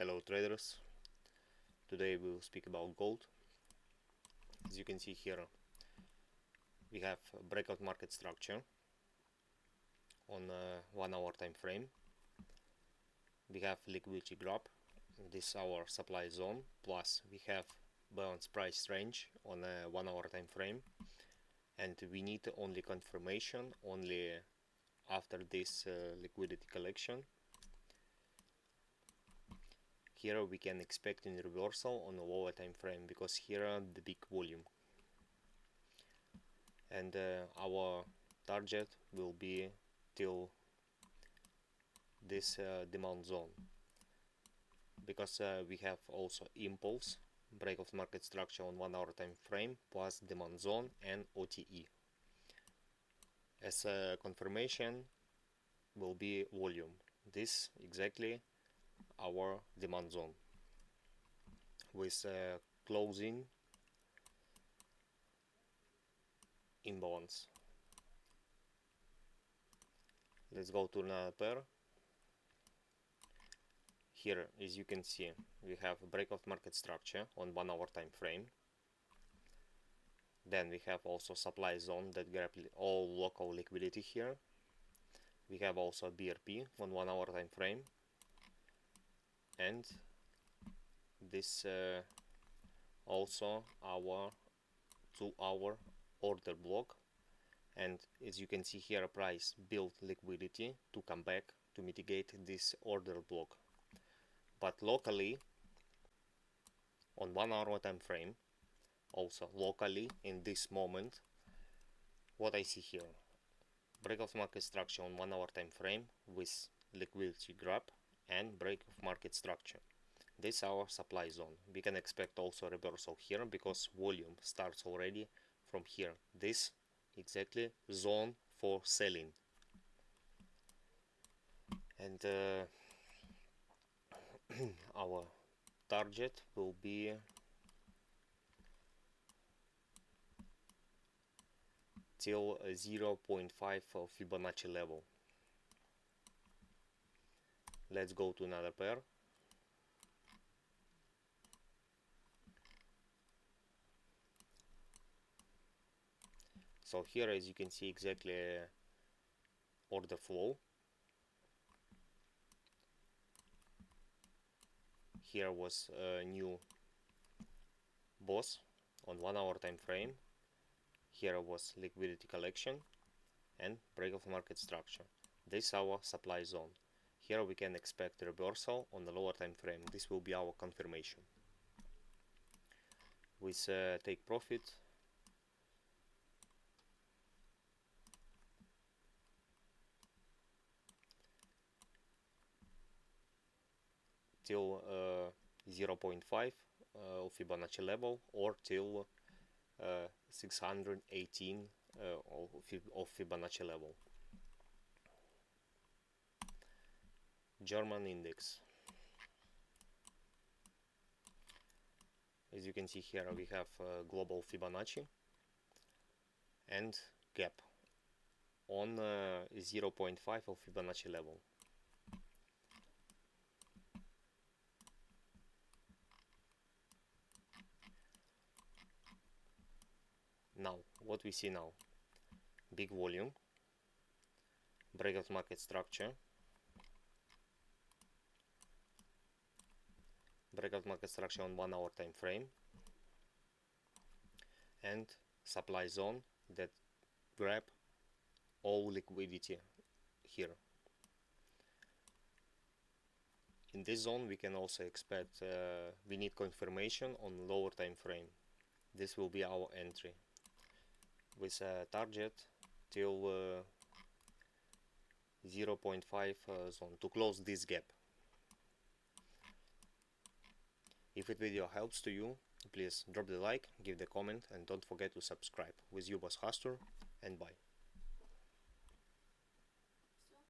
Hello traders, today we will speak about gold. As you can see here, we have a breakout market structure on a 1 hour time frame. We have liquidity grab, this is our supply zone, plus we have balance price range on a 1 hour time frame, and we need only confirmation only after this liquidity collection. Here we can expect a reversal on a lower time frame because here the big volume, and our target will be till this demand zone, because we have also impulse breakout market structure on 1 hour time frame plus demand zone and OTE. As a confirmation will be volume, this exactly our demand zone with closing imbalance. Let's go to another pair. Here, as you can see, we have a breakout market structure on 1 hour time frame. Then we have also supply zone that grab all local liquidity here. We have also BRP on 1 hour time frame, and this also our 2 hour order block. And as you can see here, price build liquidity to come back to mitigate this order block. But locally on 1 hour time frame, also locally in this moment, what I see here, breakout market structure on 1 hour time frame with liquidity grab and break of market structure. This is our supply zone. We can expect also reversal here because volume starts already from here. This exactly zone for selling, and our target will be till 0.5 of Fibonacci level. Let's go to another pair. So here, as you can see, exactly order flow. Here was a new boss on 1 hour time frame. Here was liquidity collection and break of market structure. This is our supply zone. Here we can expect reversal on the lower time frame. This will be our confirmation. With take profit till 0.5 of Fibonacci level, or till 618 of Fibonacci level. German index. As you can see here, we have global Fibonacci and gap on 0.5 of Fibonacci level. Now, what we see now, big volume, breakout market structure, on 1 hour time frame, and supply zone that grab all liquidity here. In this zone we can also expect we need confirmation on lower time frame. This will be our entry with a target till 0.5 zone to close this gap. If this video helps to you, please drop the like, give the comment, and don't forget to subscribe. With you was Hastur, and bye.